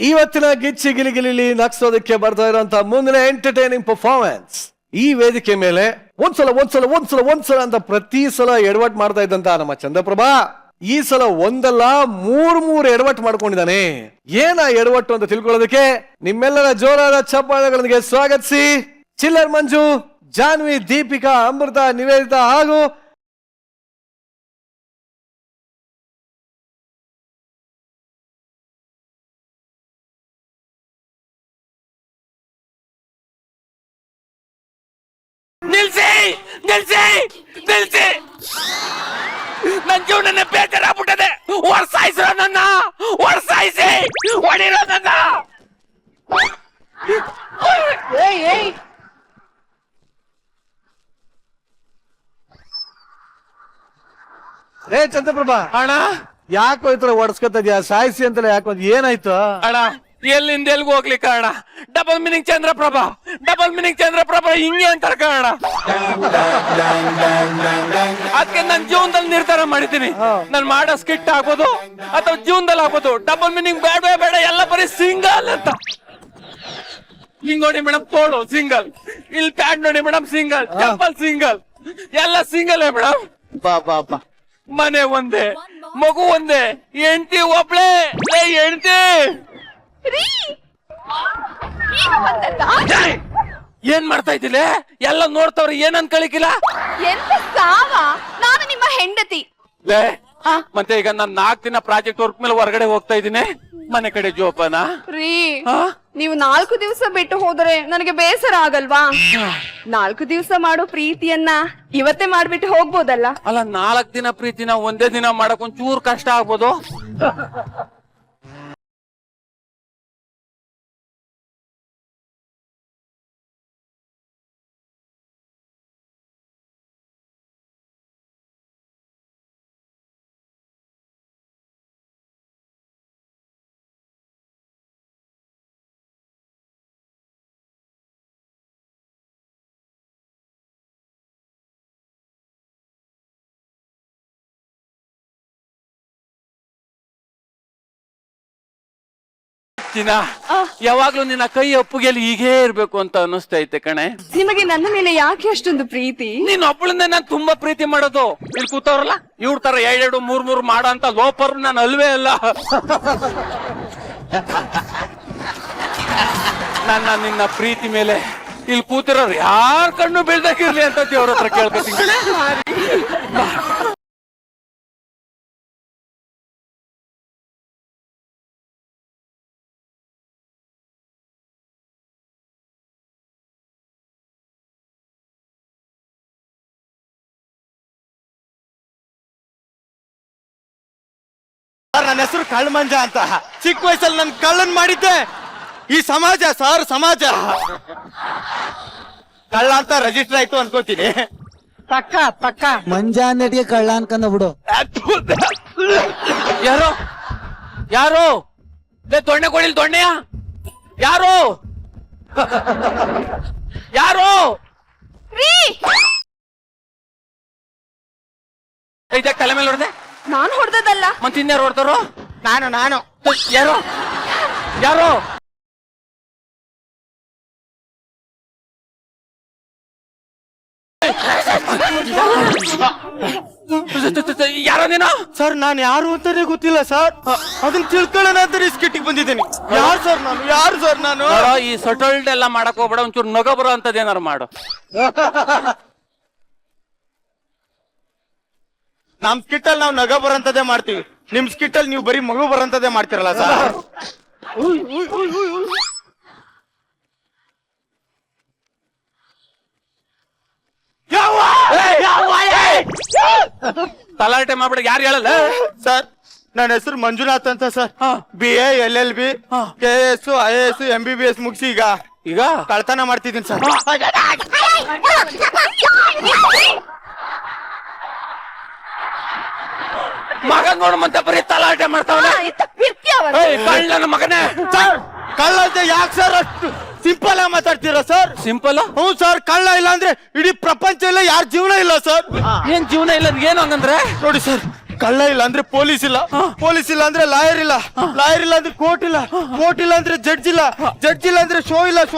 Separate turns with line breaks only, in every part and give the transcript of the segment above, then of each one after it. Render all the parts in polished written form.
ಇವತ್ತಿನ ಗಿಚ್ಚಿ ಗಿಲಿಗಿಲಿ ನಗ್ಸೋದಕ್ಕೆ ಬರ್ತಾ ಇರುವಂತ ಮುಂದಿನ ಎಂಟರ್ಟೈನಿಂಗ್ ಪರ್ಫಾರ್ಮೆನ್ಸ್. ಈ ವೇದಿಕೆ ಮೇಲೆ ಒಂದ್ಸಲ ಅಂತ ಪ್ರತಿ ಸಲ ಎಡವಟ್ ಮಾಡ್ತಾ ಇದ್ದಂತ ನಮ್ಮ ಚಂದ್ರಪ್ರಭಾ ಈ ಸಲ ಒಂದಲ್ಲ ಮೂರ್ ಎಡವಟ್ ಮಾಡ್ಕೊಂಡಿದ್ದಾನೆ. ಏನ ಎಡವಟ್ಟು ಅಂತ ತಿಳ್ಕೊಳ್ಳೋದಕ್ಕೆ ನಿಮ್ಮೆಲ್ಲರ ಜೋರಾದ ಚಪ್ಪಾಳೆಗಳೊಂದಿಗೆ ಸ್ವಾಗತಿಸಿ ಚಿಲ್ಲರ್ ಮಂಜು, ಜಾನ್ವಿ, ದೀಪಿಕಾ, ಅಮೃತ, ನಿವೇದಿತಾ ಹಾಗೂ
ನಿಲ್ಸಿ ನನ್ ಜೀವನ ಬೇಜಾರಾಗ್ಬಿಟ್ಟದೆ. ಹೊಡ್ಸಾಯಿಸೋ ನನ್ನ, ಹೊಡ್ಸಾಯಿಸಿ ಹೊಡಿರೋ ನನ್ನ.
ಚಂದ್ರಪ್ರಭಾ
ಅಣ್ಣ
ಯಾಕೋ ಈ ತರ ಹೊಡ್ಸ್ಕೊತ ಇದ್ಯಾ? ಸಾಯಿಸಿ ಅಂತಲೇ ಯಾಕೋ ಏನಾಯ್ತು
ಅಣ್ಣ? ಎಲ್ಲಿಂದ ಎಲ್ಗೂ ಹೋಗ್ಲಿಕ್ಕ ಅಣ್ಣ? ಡಬಲ್ ಮೀನಿಂಗ್ ಚಂದ್ರಪ್ರಭಾ ಹಿಂಗೆ ಅಂತಾರ ಕಣ. ಅದಕ್ಕೆ ನನ್ ಜೀವನದಲ್ಲಿ ನಿರ್ಧಾರ ಮಾಡಿದ್ದೀನಿ, ನಾನು ಮಾಡೋ ಸ್ಕಿಟ್ ಆಗ್ಬೋದು ಅಥವಾ ಜೀವನದಲ್ಲಿ ಆಗ್ಬೋದು, ಡಬಲ್ ಮೀನಿಂಗ್ ಬೇಡ, ಎಲ್ಲ ಬರೀ ಸಿಂಗಲ್ ಅಂತ. ಹಿಂಗ್ ನೋಡಿ ಮೇಡಮ್, ತೋಳು ಸಿಂಗಲ್, ಇಲ್ಲಿ ಪ್ಯಾಂಟ್ ನೋಡಿ ಮೇಡಮ್ ಸಿಂಗಲ್, ಚಪ್ಪಲ್ ಸಿಂಗಲ್, ಎಲ್ಲ ಸಿಂಗಲ್ ಮೇಡಮ್.
ಬಾ
ಮನೆ ಒಂದೇ, ಮಗು ಒಂದೇ, ಹೆಂಡತಿ ಒಬ್ಳೆ. ಹೆಂಡತಿ ಏನ್ ಮಾಡ್ತಾ ಇದ್ದಿಲ್ಲ? ಎಲ್ಲ ನೋಡ್ತಾವ್ರಿ, ಏನ್ ಅನ್ಕಳಿಕಿಲ್ಲ.
ಎಂತ ಸಾವ? ನಾನು ನಿಮ್ಮ ಹೆಂಡತಿ.
ಮತ್ತೆ ಈಗ ನಾನು 4 ದಿನ ಪ್ರಾಜೆಕ್ಟ್ ವರ್ಕ್ ಮೇಲೆ ಹೊರಗಡೆ ಹೋಗ್ತಾ ಇದ್ದೀನಿ, ಮನೆ ಕಡೆ ಜೋಪಾನ.
ರೀ, ನೀವು 4 ದಿವಸ ಬಿಟ್ಟು ಹೋದರೆ ನನಗೆ ಬೇಸರ ಆಗಲ್ವಾ? 4 ದಿವಸ ಮಾಡೋ ಪ್ರೀತಿಯನ್ನ ಇವತ್ತೇ ಮಾಡ್ಬಿಟ್ಟು ಹೋಗ್ಬೋದಲ್ಲ?
ಅಲ್ಲ, 4 ದಿನ ಪ್ರೀತಿನ ಒಂದೇ ದಿನ ಮಾಡಕ್ ಒಂಚೂರು ಕಷ್ಟ ಆಗ್ಬೋದು. ಯಾವಾಗ್ಲೂ ನಿನ್ನ ಕೈ ಅಪ್ಪುಗೆಲ್ಲಿ ಹೀಗೇ ಇರ್ಬೇಕು ಅಂತ ಅನಿಸ್ತೈತೆ ಕಣೆ.
ನಿಮಗೆ ನನ್ನ ಮೇಲೆ ಯಾಕೆ ಅಷ್ಟೊಂದು ಪ್ರೀತಿ?
ನೀನ್ ಒಬ್ಬಳನ್ನೇ ನಾನು ತುಂಬಾ ಪ್ರೀತಿ ಮಾಡೋದು. ಇಲ್ಲಿ ಕೂತವ್ರಲ್ಲ ಇವ್ರ ತರ 2 3 ಮಾಡೋ ಅಂತ ಲೋಪರ್ ನಾನು ಅಲ್ವೇ ಅಲ್ಲ. ನನ್ನ ನಿನ್ನ ಪ್ರೀತಿ ಮೇಲೆ ಇಲ್ಲಿ ಕೂತಿರೋರು ಯಾರ ಕಣ್ಣು ಬೀಳ್ದಾಗಿರ್ಲಿ ಅಂತ ದೇವ್ರ ಹತ್ರ ಕೇಳ್ಕೊತೀನಿ.
ನನ್ನ ಹೆಸರು ಕಳ್ಳಮಂಜ ಅಂತ. ಚಿಕ್ಕ ವಯಸ್ಸಲ್ಲಿ ನನ್ ಕಳ್ಳನ್ ಮಾಡಿದ್ದೆ ಈ ಸಮಾಜ ಸರ್. ಸಮಾಜ ಕಳ್ಳ ಅಂತ ರಿಜಿಸ್ಟರ್ ಆಯ್ತು ಅನ್ಕೋತೀನಿ.
ಪಕ್ಕ ಮಂಜಾ ನಡಿಗೆ ಕಳ್ಳ ಅನ್ಕೊಂಡ ಬಿಡು.
ಯಾರು ದೊಣ್ಣೆ ಕೊಡಿಲ್ ದೊಣ್ಣೆಯ ಯಾರು ತಲೆ ಮೇಲೆ ಹೊಡೆದೆ.
ನಾನು ಹೊಡೆದಲ್ಲ.
ಮತ್ತೆ ಇನ್ಯಾರು ಹೊಡ್ತಾರೋ?
ನಾನು
ಯಾರು ಯಾರೋ ನೀನು?
ಸರ್ ನಾನು ಯಾರು ಅಂತಾನೆ ಗೊತ್ತಿಲ್ಲ ಸರ್. ಅದನ್ನ ತಿಳ್ಕೊಳ್ಳೋಣ ಅಂತ ಸ್ಕಿಟ್ಟಿಗೆ ಬಂದಿದ್ದೀನಿ. ಯಾರು ಸರ್ ನಾನು?
ಈ ಸಟಲ್ಡ್ ಎಲ್ಲ ಮಾಡಕ್ ಹೋಗ್ಬೇಡ, ಒಂಚೂರು ನಗ ಬರೋ ಅಂತದ್ ಏನಾರು ಮಾಡು.
ನಮ್ ಸ್ಕಿಟ್ ಅಲ್ಲಿ ನಾವು ನಗ ಬರಂತದೇ ಮಾಡ್ತೀವಿ, ನಿಮ್ ಸ್ಕಿಟ್ ಅಲ್ಲಿ ನೀವು ಬರೀ ಮಗು ಬರಂತದೇ ಮಾಡ್ತಿರಲ್ಲ ಸರ್.
ತಲಾಟೆ ಮಾಡ್ಬಿಡ. ಯಾರು ಹೇಳಲ್ಲ
ಸರ್? ನನ್ನ ಹೆಸರು ಮಂಜುನಾಥ್ ಅಂತ sir. BA LLB KS IAS MBBS ಮುಗಿಸಿ ಈಗ ಕಳ್ತನ ಮಾಡ್ತಿದ್ದೀನಿ ಸರ್.
ಮಗ ನೋಡ ಮತ್ತೆ ಬರೀ ತಲಾಟೆ ಮಾಡ್ತಾವಲ್ಲ. ಕಳ್ಳನ ಮಗನೇ.
ಕಳ್ಳ ಅಂತ ಯಾಕೆ ಸರ್ ಅಷ್ಟು ಸಿಂಪಲ್ ಆಗಿ ಮಾತಾಡ್ತೀರಾ ಸರ್?
ಸಿಂಪಲ್?
ಹ್ಞೂ ಸರ್. ಕಳ್ಳ ಇಲ್ಲ ಅಂದ್ರೆ ಇಡೀ ಪ್ರಪಂಚ ಇಲ್ಲ, ಯಾರ ಜೀವನ ಇಲ್ಲ ಸರ್.
ಏನ್ ಜೀವನ ಇಲ್ಲ ಏನು ಹಂಗಂದ್ರೆ?
ನೋಡಿ ಸರ್, ಕಳ್ಳ ಇಲ್ಲ ಅಂದ್ರೆ ಪೊಲೀಸ್ ಇಲ್ಲ, ಪೊಲೀಸ್ ಇಲ್ಲ ಅಂದ್ರೆ ಲಾಯರ್ ಇಲ್ಲ, ಲಾಯರ್ ಇಲ್ಲ ಅಂದ್ರೆ ಕೋರ್ಟ್ ಇಲ್ಲ, ಕೋರ್ಟ್ ಇಲ್ಲ ಅಂದ್ರೆ ಜಡ್ಜ್ ಇಲ್ಲ, ಜಡ್ಜ್ ಇಲ್ಲ ಅಂದ್ರೆ ಶೋ ಇಲ್ಲ, ಶೋ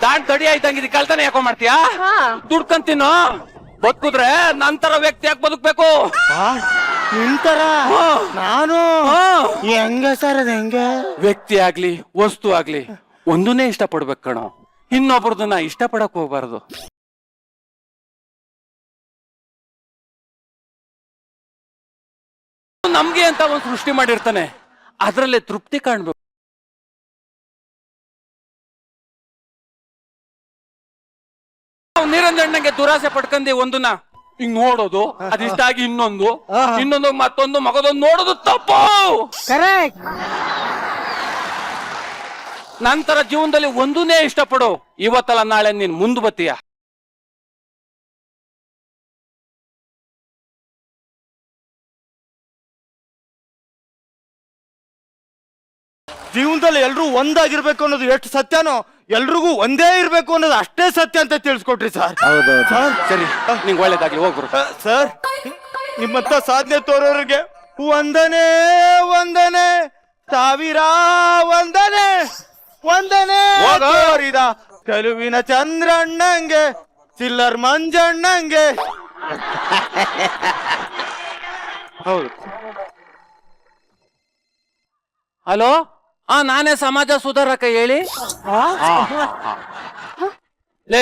ತಾನ್ ತಡಿ ಆಯ್ತಂಗಿದ್ ಕಳ್ತನ ಯಾಕೋ ಮಾಡ್ತೀಯಾ?
ಹಾ.
ದುಡ್ಕಂತೀನೋ ಬದುಕುದ್ರೆ ನಂತರ ವ್ಯಕ್ತಿ ಯಾಕೆ ಬದುಕ್ಬೇಕು?
ನಿಂತರ ನಾನು ಹೆಂಗ ಸರ್ ಅದ ಹೆಂಗ?
ವ್ಯಕ್ತಿ ಆಗ್ಲಿ ವಸ್ತು ಆಗ್ಲಿ ಒಂದನ್ನೇ ಇಷ್ಟ ಪಡ್ಬೇಕು ಕಣೋ, ಇನ್ನೊಬ್ರದನ್ನ ಇಷ್ಟ ಪಡಕ್ ಹೋಗ್ಬಾರ್ದು. ನಮ್ಗೆ ಅಂತ ಒಂದ್ ಸೃಷ್ಟಿ ಮಾಡಿರ್ತಾನೆ, ಅದ್ರಲ್ಲೇ ತೃಪ್ತಿ ಕಾಣ್ಬೇಕು. ನಿರಂಜಣ್ಣಂಗೆ ದುರಾಸೆ ಪಡ್ಕಂದಿ ಒಂದನ್ನ ಹಿಂಗ್ ನೋಡೋದು, ಅದಿಷ್ಟ ಆಗಿ ಇನ್ನೊಂದು ಮತ್ತೊಂದು ಮಗದೊಂದು ನೋಡೋದು ತಪ್ಪು.
ಕರೆಕ್ಟ್.
ನಂತರ ಜೀವನದಲ್ಲಿ ಒಂದನ್ನೇ ಇಷ್ಟಪಡು, ಇವತ್ತಲ್ಲ ನಾಳೆ ನೀನ್ ಮುಂದ್ ಬತ್ತೀಯ.
ಜೀವನದಲ್ಲಿ ಎಲ್ರೂ ಒಂದಾಗಿರ್ಬೇಕು ಅನ್ನೋದು ಎಷ್ಟು ಸತ್ಯನೋ, ಎಲ್ರಿಗೂ ಒಂದೇ ಇರ್ಬೇಕು ಅನ್ನೋದು ಅಷ್ಟೇ ಸತ್ಯ ಅಂತ ತಿಳಿಸ್ಕೊಟ್ರಿ ಸರ್.
ಹೌದೌದು.
ಸರಿ, ನಿಂಗೆ ಒಳ್ಳೇದಾಗ್ಲಿ, ಹೋಗ್ರು.
ಸರ್, ನಿಮ್ಮಂತ ಸಾಧನೆ ತೋರೋರಿಗೆ ವಂದನೆ ವಂದನೆ, ಸಾವಿರ ವಂದನೆ ವಂದನೆ. ತೋರಿದ ಚೆಲುವಿನ ಚಂದ್ರಣ್ಣಂಗೆ, ಚಿಲ್ಲರ್ ಮಂಜಣ್ಣಂಗೆ. ಹೌದು.
ಹಲೋ, ನಾನೇ ಸಮಾಜ ಸುಧಾರಕ, ಹೇಳಿ. ಲೇ,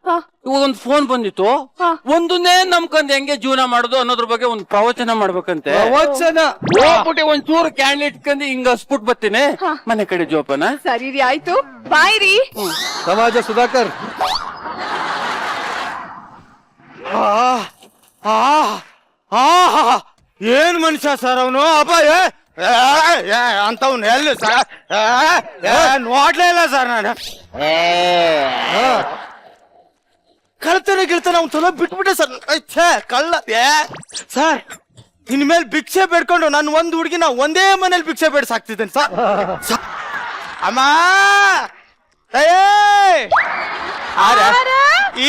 ಹಾ.
ಇವಾಗ ಒಂದು ಫೋನ್ ಬಂದಿತ್ತು,
ಹಾ.
ಒಂದನ್ನೇ ನಮ್ಕಂದ್ ಹೆಂಗೆ ಜೀವನ ಮಾಡೋದು ಅನ್ನೋದ್ರ ಬಗ್ಗೆ ಒಂದು ಪ್ರವಚನ ಮಾಡ್ಬೇಕಂತೆ.
ಪ್ರವಚನ?
ಹೋಗ್ಬಿಟ್ಟು ಒಂಚೂರು ಕ್ಯಾಂಡ್ ಇಟ್ಕೊಂಡು ಹಿಂಗ ಹಸ್ಬಿಟ್ ಬರ್ತೀನಿ ಮನೆ ಕಡೆ ಜೋಪನ.
ಸರಿ ರೀ, ಆಯ್ತು, ಬಾಯ್ ರೀ.
ಸಮಾಜ ಸುಧಾಕರ್.
ಏನ್ ಮನುಷ್ಯ ಸರ್ ಅವನು? ಅಪ್ಪ ಅಂತವ್ನು ಎಲ್ಲಿ ಸರ್? ನೋಡ್ಲೇ ಇಲ್ಲ ಸರ್ ನಾನು. ಕಳ್ತಾನೆ ಅವ್ನು ಚಲೋ ಬಿಟ್ಬಿಟ್ಟೆ ಸರ್. ಛೇ, ಕಳ್ಳ. ಸರ್, ಇನ್ಮೇಲೆ ಭಿಕ್ಷೆ ಬೇಡ್ಕೊಂಡು ನಾನು ಒಂದ್ ಹುಡುಗಿನ ಒಂದೇ ಮನೇಲಿ ಭಿಕ್ಷೆ ಬೇಡ ಸಾಕ್ತಿದ್ದೇನೆ ಸರ್. ಅಮ್ಮ,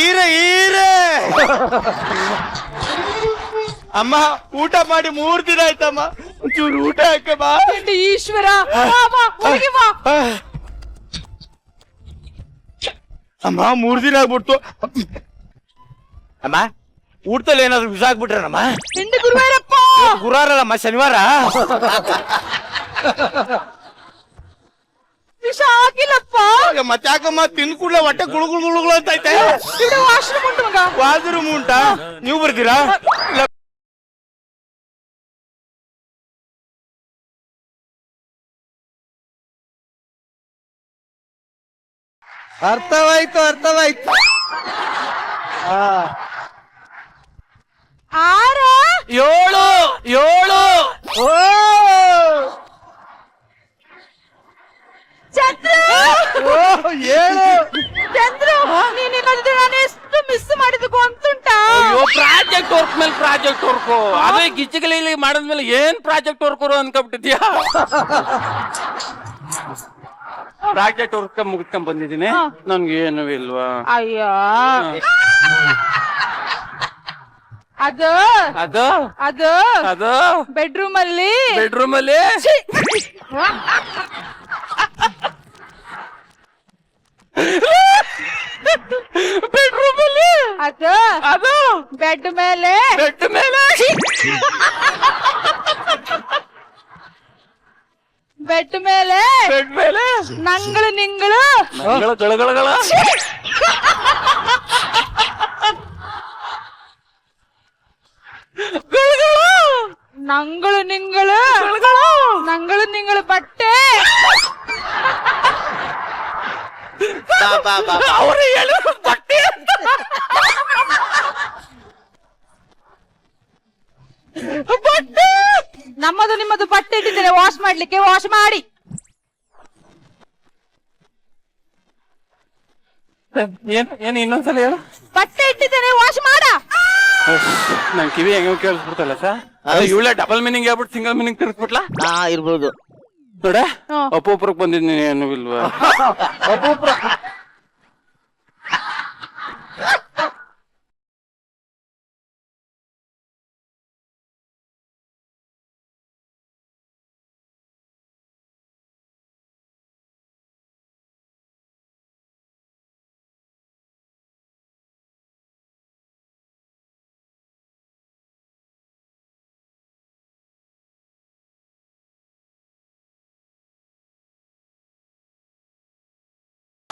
ಈರೆ ಅಮ್ಮ, ಊಟ ಮಾಡಿ 3 ದಿನ ಆಯ್ತಮ್ಮ, ಒಂಚೂರು ಊಟ ಹಾಕಮ್ಮ.
ಈಶ್ವರ,
ಅಮ್ಮ 3 ದಿನ ಆಗ್ಬಿಡ್ತು. ಅಮ್ಮ, ಊಟದಲ್ಲಿ ಏನಾದ್ರು ವಿಷ ಆಗ್ಬಿಟ್ರಮ್ಮ?
ಗುರುವಾರಪ್ಪ.
ಗುರುವಾರಲ್ಲಮ್ಮ, ಶನಿವಾರ.
ವಿಷ ಆಗಿಲ್ಲಪ್ಪ.
ಮತ್ತೆ ಯಾಕಮ್ಮ ತಿಂದ್ ಕೂಡ್ಲೆ ಹೊಟ್ಟೆ ಗುಳುಗುಳು ಅಂತ ಐತೆ?
ವಾಶ್ರೂಮ್ ಉಂಟು ಮಗ.
ವಾಶ್ರೂಮ್ ಉಂಟಾ? ನೀವು ಬರ್ತೀರಾ?
ಅರ್ಥವಾಯ್ತು.
6
7
ಓ,
ಚಂದ್ರು,
ಏನು?
ಚಂದ್ರು, ನೀನ್ ಇಲ್ಲದಿದ್ರೆ ನಾನು ಎಷ್ಟು ಮಿಸ್ ಮಾಡಿದ್ದು ಗೊತ್ತುಂಟಾ?
ಅಯ್ಯೋ, ಪ್ರಾಜೆಕ್ಟ್ ವರ್ಕ್ ಮೇಲೆ ಪ್ರಾಜೆಕ್ಟ್ ವರ್ಕ್, ಅದೇ ಗಿಚ್ಚಿಗಲಿ ಮಾಡಿದ್ಮೇಲೆ ಏನ್ ಪ್ರಾಜೆಕ್ಟ್ ವರ್ಕ್ ಅನ್ಕೊಂಡ್ಬಿಟ್ಟಿದ್ಯಾ? ಪ್ರಾಜೆಕ್ಟ್ ವರ್ಕ್ ಮುಗಿಸ್ಕೊಂಡ್ ಬಂದಿದ್ದೀನಿ, ನನ್ಗೆ ಏನು ಇಲ್ವಾ?
ಅಯ್ಯೋ, ಅದು
ಅದು
ಅದು
ಅದು
ಬೆಡ್ರೂಮ್ ಅಲ್ಲಿ
ಬೆಡ್ರೂಮ್ ಅಲ್ಲಿ ಬೆಡ್ರೂಮ್ ಅಲ್ಲಿ
ಅದು
ಅದು
ಬೆಡ್ ಮೇಲೆ
ಬೆಡ್ ಮೇಲೆ
ಬೆಡ್ ಮೇಲೆ
ಬೆಡ್ ಮೇಲೆ
ನಂಗಳು ನಿಂಗಳು
ಗಳಗಳಗಳ
ನಂಗಳು ನಿಂಗಳು ನಂಗಳು ನಿಂಗಳು ಬಟ್ಟೆ
ಅವರು ಹೇಳು ಬಟ್ಟೆ ಬಟ್ಟೆ
ನಮ್ಮದು ನಿಮ್ಮದು ಬಟ್ಟೆ ಇಟ್ಟಿದ್ದೇನೆ ವಾಶ್ ಮಾಡ್ಲಿಕ್ಕೆ, ವಾಶ್ ಮಾಡಿ.
ಏನ್ ಇನ್ನೊಂದ್ಸಲ ಹೇಳು.
ಬಟ್ಟೆ ಇಟ್ಟಿದ್ದೇನೆ ವಾಶ್ ಮಾಡ.
ನನ್ ಕಿವಿ ಹೆಂಗ ಕೇಳಿಸ್ಬಿಡ್ತಲ್ಲ ಸರ್. ಇವಳೆ ಡಬಲ್ ಮೀನಿಂಗ್ ಹೇಳ್ಬಿಟ್ಟು ಸಿಂಗಲ್ ಮೀನಿಂಗ್ ತಿರ್ಸ್ಬಿಟ್ಲಾ.
ಇರ್ಬೋದು.
ನೋಡ ಅಪೋಪುರಕ್ಕೆ ಬಂದಿದ್ದೀನಿ ಏನು ಇಲ್ವಾ.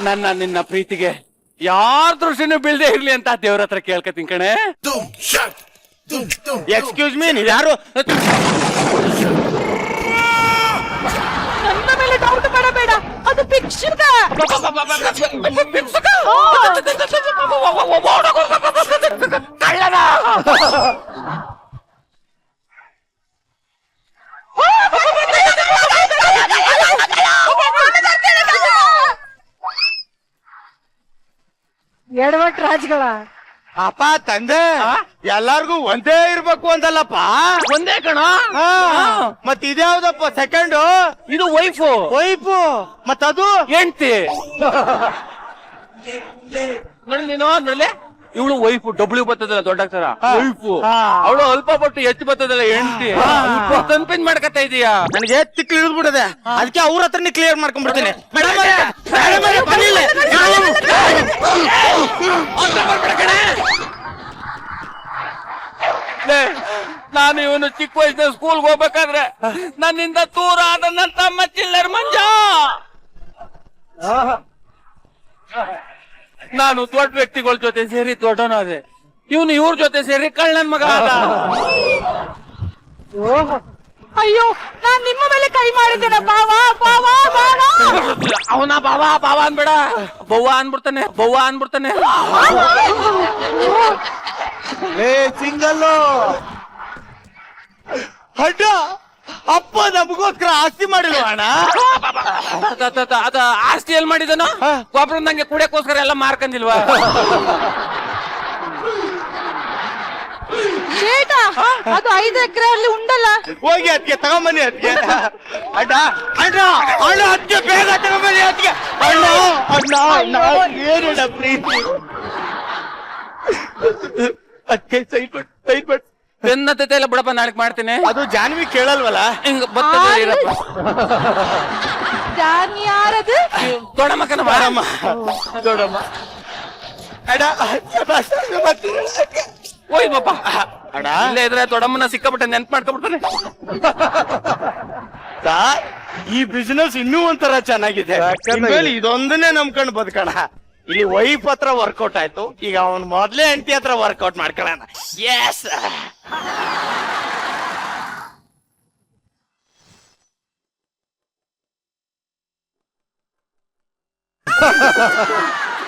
ನನ್ನ ನಿನ್ನ ಪ್ರೀತಿಗೆ ಯಾರ ದೃಷ್ಟಿನೂ ಬೀಳ್ದೆ ಇರ್ಲಿ ಅಂತ ದೇವ್ರ ಹತ್ರ ಕೇಳ್ಕತೀನಿ ಕಣೆ.
ಎಕ್ಸ್ಕ್ಯೂಸ್ ಮೀ, ನೀವ್ ಯಾರು?
ನನ್ನ ಮೇಲೆ ಡೌಟ್ ಮಾಡಬೇಡ, ಅದು ಭಿಕ್ಷುಕ.
ಕಳ್ಳನ.
ಎಡವಟ್ ರಾಜ್ಗಳ.
ಅಪ್ಪ ತಂದೆ ಎಲ್ಲಾರ್ಗು ಒಂದೇ ಇರ್ಬೇಕು ಅಂತಲ್ಲಪ್ಪ.
ಒಂದೇ ಕಣ.
ಮತ್ ಇದ್ಯಾವ್ದಪ್ಪ ಸೆಕೆಂಡು?
ಇದು ವೈಫು.
ವೈಫು ಮತ್ತದು
ಹೆಂಡ್ತಿ. ನೋಡಿ ನೀನು ನೋಡ್ಲೆ, ಇವಳು ವೈಫು ಡಬ್ಲ್ಯೂ ಬರ್ತದಲ್ಲ ದೊಡ್ಡ ಅಕ್ಷರ ವೈಫು. ಅವಳು ಅಲ್ಪ ಪಟ್ಟು ಹೆಚ್ಚು ಬರ್ತದಲ್ಲ ಹೆಂಡ್ತಿ. ಕನ್ಫ್ಯೂಸ್ ಮಾಡ್ಕತ್ತಾ ಇದೀಯಾ?
ನನಗೆ ತಿಕ್ಲು ಇಳಿದ್ಬಿಡದೆ, ಅದಕ್ಕೆ ಅವ್ರ ಹತ್ರನೇ ಕ್ಲಿಯರ್ ಮಾಡ್ಕೊಂಡ್ಬಿಡ್ತೀನಿ.
ನಾನು ಇವನು ಚಿಕ್ಕ ವಯಸ್ಸಿನ ಸ್ಕೂಲ್ಗೆ ಹೋಗ್ಬೇಕಾದ್ರೆ ನನ್ನಿಂದ ದೂರ ಆದ ನನ್ನ ತಮ್ಮ ಚಿಲ್ಲರ್ ಮಂಜ. ನಾನು ದೊಡ್ಡ ವ್ಯಕ್ತಿಗಳ ಜೊತೆ ಸೇರಿ ದೊಡ್ಡನಾದೆ, ಇವನು ಇವ್ರ ಜೊತೆ ಸೇರಿ ಕಳ್ಳನ್ ಮಗ ಆದ.
ಅಯ್ಯೋ, ನಾನ್ ನಿಮ್ಮ ಮೇಲೆ ಕೈ ಮಾಡಿದ್ದೇನೆ. ಬಾವಾ ಬಾವಾ ಬಾವಾ.
ಅವನ ಬಾವಾ ಬಾವಾ ಅನ್ಬೇಡ, ಬವ್ವ ಅನ್ಬಿಡ್ತಾನೆ.
ಸಿಂಗಲ್ಲು ಅಡ್ಡ ಅಪ್ಪ ನಮಗೋಸ್ಕರ ಆಸ್ತಿ ಮಾಡಿಲ್ವ ಅಣ್ಣ?
ಅದ ಆಸ್ತಿ ಎಲ್ ಮಾಡಿದನು? ಗೊಬ್ಬರದಂಗೆ ಕುಡಿಯಕ್ಕೋಸ್ಕರ ಎಲ್ಲ ಮಾರ್ಕಂದಿಲ್ವಾ?
ಅದು 5 ಎಕರೆಯಲ್ಲಿ ಉಂಡಲ್ಲ.
ಹೋಗಿ ಅದಕ್ಕೆ ತಗೊಂಬನ್ನಿ. ಅದಕ್ಕೆ ಅಡ್ಡ ಅಣ್ಣ ಅಣ್ಣ ಅದಕ್ಕೆ ಬೇಗ ತಗೊಂಬನ್ನಿ. ಅದಕ್ಕೆ ಅಣ್ಣ ಅಣ್ಣ ಅಣ್ಣ ಏನಣ್ಣ ಪ್ರೀತಿ. ಅದಕ್ಕೆ ಸೈಟ್
ಬೆನ್ನತ್ತೆ ಎಲ್ಲ ಬಿಡಪ್ಪ, ನಾಳೆ ಮಾಡ್ತೀನಿ.
ಅದು ಜಾನ್ವಿ ಕೇಳಲ್ವಲ್ಲ,
ಹಿಂಗ ಬರ್ತದೆ ಇರಪ್ಪ.
ಯಾರದು?
ದೊಡ್ಡಮ್ಮಕ್ಕನ ಬಾರಮ್ಮ.
ದೊಡ್ಡಮ್ಮ ಅಣ್ಣ
ಹೋಯ್ ಬಾಪ ಅಣ್ಣ. ಇಲ್ಲೇ ಇದ್ರೆ ದೊಡ್ಡಮ್ಮನ ಸಿಕ್ಕಾಬಿಟ್ಟೆ ನೆನ್ಪು ಮಾಡ್ಕೊಬಿಡ್ತಾನೆ.
ಈ ಬಿಸಿನೆಸ್ ಇನ್ನೂ ಒಂಥರ ಚೆನ್ನಾಗಿದೆ. ಇನ್ಮೇಲೆ ಇದೊಂದನ್ನೇ ನಂಬ್ಕೊಂಡು ಬದುಕೋಣ. ಇಲ್ಲಿ ವೈಫ್ ಹತ್ರ ವರ್ಕೌಟ್ ಆಯ್ತು, ಈಗ ಅವನ್ ಮೊದ್ಲೇ ಹೆಂಡತಿ ಹತ್ರ ವರ್ಕೌಟ್ ಮಾಡ್ಕೊಳ್ಳೋಣ. ಎಸ್